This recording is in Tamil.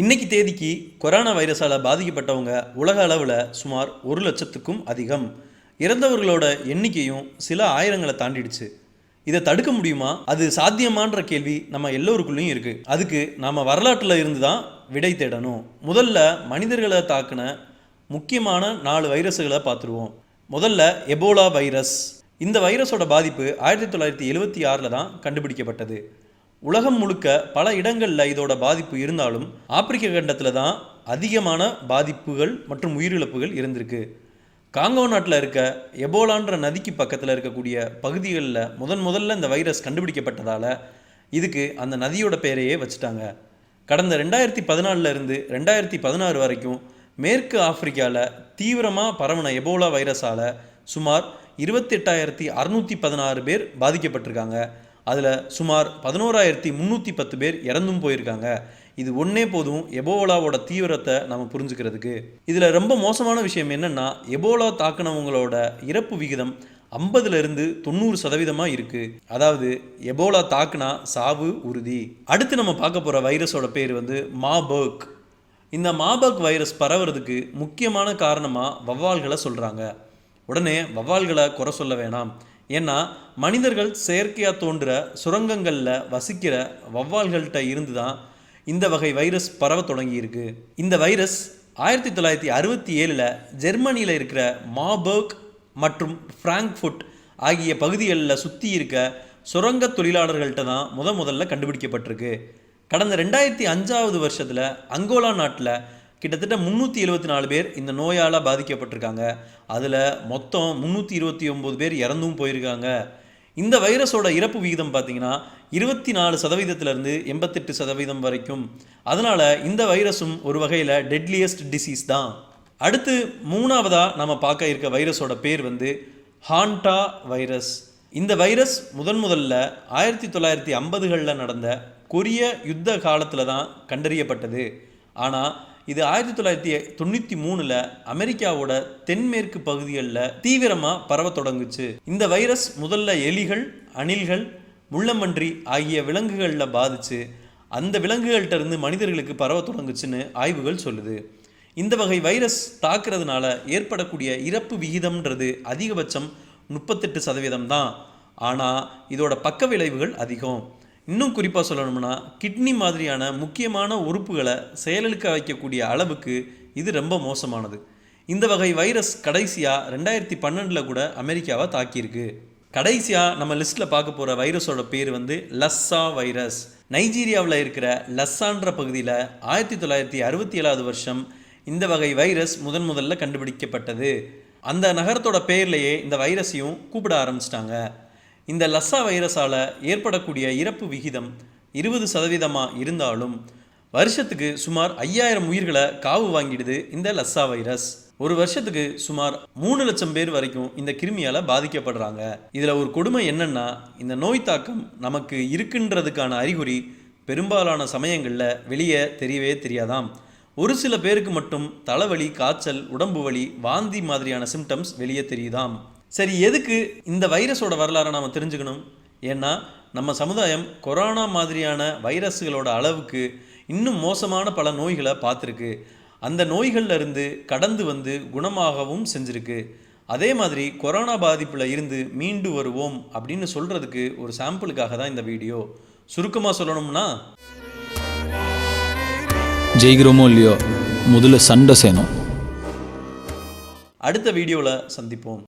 இன்னைக்கு தேதிக்கு கொரோனா வைரஸால் பாதிக்கப்பட்டவங்க உலக அளவில் சுமார் 1,00,000க்கும் அதிகம். இறந்தவர்களோட எண்ணிக்கையும் சில ஆயிரங்களை தாண்டிடுச்சு. இதை தடுக்க முடியுமா? அது சாத்தியமான்ற கேள்வி நம்ம எல்லோருக்குள்ளேயும் இருக்குது. அதுக்கு நாம் வரலாற்றில் இருந்து தான் விடை தேடணும். முதல்ல மனிதர்களை தாக்கின முக்கியமான 4 வைரஸுகளை பார்த்துருவோம். முதல்ல எபோலா வைரஸ். இந்த வைரஸோட பாதிப்பு 1976 தான் கண்டுபிடிக்கப்பட்டது. உலகம் முழுக்க பல இடங்களில் இதோட பாதிப்பு இருந்தாலும் ஆப்பிரிக்க கண்டத்தில் தான் அதிகமான பாதிப்புகள் மற்றும் உயிரிழப்புகள் இருந்திருக்கு. காங்கோ நாட்டில் இருக்க எபோலான்ற நதிக்கு பக்கத்தில் இருக்கக்கூடிய பகுதிகளில் முதல்ல இந்த வைரஸ் கண்டுபிடிக்கப்பட்டதால் இதுக்கு அந்த நதியோட பேரையே வச்சுட்டாங்க. கடந்த 2014 இருந்து 2016 வரைக்கும் மேற்கு ஆப்பிரிக்காவில் தீவிரமாக பரவின எபோலா வைரஸால் சுமார் 28,616 பேர் பாதிக்கப்பட்டிருக்காங்க. அதில் சுமார் 11,310 பேர் இறந்தும் போயிருக்காங்க. இது ஒன்றே போதும் எபோலாவோட தீவிரத்தை நம்ம புரிஞ்சுக்கிறதுக்கு. இதில் ரொம்ப மோசமான விஷயம் என்னென்னா, எபோலா தாக்கினவங்களோட இறப்பு விகிதம் 50லிருந்து 90% இருக்குது. அதாவது எபோலா தாக்குனா சாவு உறுதி. அடுத்து நம்ம பார்க்க போகிற வைரஸோட பேர் மாபர்க். இந்த மாபர்க் வைரஸ் பரவுறதுக்கு முக்கியமான காரணமாக வௌவால்களை சொல்கிறாங்க. உடனே வௌவால்களை குறை சொல்ல வேணாம். ஏன்னா மனிதர்கள் செயற்கையாக தோன்ற சுரங்கங்களில் வசிக்கிற வௌவால்கள்கிட்ட இருந்து தான் இந்த வகை வைரஸ் பரவ தொடங்கியிருக்கு. இந்த வைரஸ் 1967 ஜெர்மனியில் இருக்கிற மாபர்க் மற்றும் ஃப்ராங்க்ஃபுட் ஆகிய பகுதிகளில் சுற்றி இருக்க சுரங்க தொழிலாளர்கள்ட்ட தான் முதல்ல கண்டுபிடிக்கப்பட்டிருக்கு. கடந்த 2005 வருஷத்தில் அங்கோலா நாட்டில் கிட்டத்தட்ட 374 பேர் இந்த நோயால் பாதிக்கப்பட்டிருக்காங்க. அதில் மொத்தம் 329 பேர் இறந்தும் போயிருக்காங்க. இந்த வைரஸோட இறப்பு விகிதம் பார்த்திங்கன்னா 24%லேருந்து 88% வரைக்கும். அதனால் இந்த வைரஸும் ஒரு வகையில் டெட்லியஸ்ட் டிசீஸ் தான். அடுத்து மூணாவதாக நம்ம பார்க்க இருக்க வைரஸோட பேர் ஹாண்டா வைரஸ். இந்த வைரஸ் முதல்ல 1950களில் நடந்த கொரிய யுத்த காலத்தில் தான் கண்டறியப்பட்டது. ஆனால் இது 1993 அமெரிக்காவோட தென்மேற்கு பகுதிகளில் தீவிரமாக பரவ தொடங்குச்சு. இந்த வைரஸ் முதல்ல எலிகள், அணில்கள், முள்ளம்பன்றி ஆகிய விலங்குகளில் பாதிச்சு அந்த விலங்குகள்கிட்ட இருந்து மனிதர்களுக்கு பரவ தொடங்குச்சுன்னு ஆய்வுகள் சொல்லுது. இந்த வகை வைரஸ் தாக்குறதுனால ஏற்படக்கூடிய இறப்பு விகிதம்ன்றது அதிகபட்சம் 38% தான். ஆனால் இதோட பக்க விளைவுகள் அதிகம். இன்னும் குறிப்பாக சொல்லணும்னா கிட்னி மாதிரியான முக்கியமான உறுப்புகளை செயலிழக்க வைக்கக்கூடிய அளவுக்கு இது ரொம்ப மோசமானது. இந்த வகை வைரஸ் கடைசியாக 2012 கூட அமெரிக்காவை தாக்கியிருக்கு. கடைசியாக நம்ம லிஸ்ட்டில் பார்க்க போகிற வைரஸோட பேர் லஸ்ஸா வைரஸ். நைஜீரியாவில் இருக்கிற லஸ்ஸான்ற பகுதியில் 1967 வருஷம் இந்த வகை வைரஸ் முதல்ல கண்டுபிடிக்கப்பட்டது. அந்த நகரத்தோட பேர்லேயே இந்த வைரஸையும் கூப்பிட ஆரம்பிச்சிட்டாங்க. இந்த லஸ்ஸா வைரஸால் ஏற்படக்கூடிய இறப்பு விகிதம் 20% இருந்தாலும் வருஷத்துக்கு சுமார் 5000 உயிர்களை காவு வாங்கிடுது இந்த லஸ்ஸா வைரஸ். ஒரு வருஷத்துக்கு சுமார் 3 லட்சம் பேர் வரைக்கும் இந்த கிருமியால் பாதிக்கப்படுறாங்க. இதில் ஒரு கொடுமை என்னன்னா, இந்த நோய் தாக்கம் நமக்கு இருக்குன்றதுக்கான அறிகுறி பெரும்பாலான சமயங்களில் வெளியே தெரியவே தெரியாதாம். ஒரு சில பேருக்கு மட்டும் தலைவலி, காய்ச்சல், உடம்பு வலி, வாந்தி மாதிரியான சிம்டம்ஸ் வெளியே தெரியுதாம். சரி, எதுக்கு இந்த வைரஸோட வரலாறை நாம் தெரிஞ்சுக்கணும்? ஏன்னா நம்ம சமுதாயம் கொரோனா மாதிரியான வைரஸுகளோட அளவுக்கு இன்னும் மோசமான பல நோய்களை பார்த்துருக்கு. அந்த நோய்களில் இருந்து கடந்து குணமாகவும் செஞ்சுருக்கு. அதே மாதிரி கொரோனா பாதிப்பில் இருந்து மீண்டு வருவோம் அப்படின்னு சொல்கிறதுக்கு ஒரு சாம்பிளுக்காக தான் இந்த வீடியோ. சுருக்கமாக சொல்லணும்னா, ஜெயிக்கிறோமோ இல்லையோ முதல்ல சண்டை செய்யணும். அடுத்த வீடியோவில் சந்திப்போம்.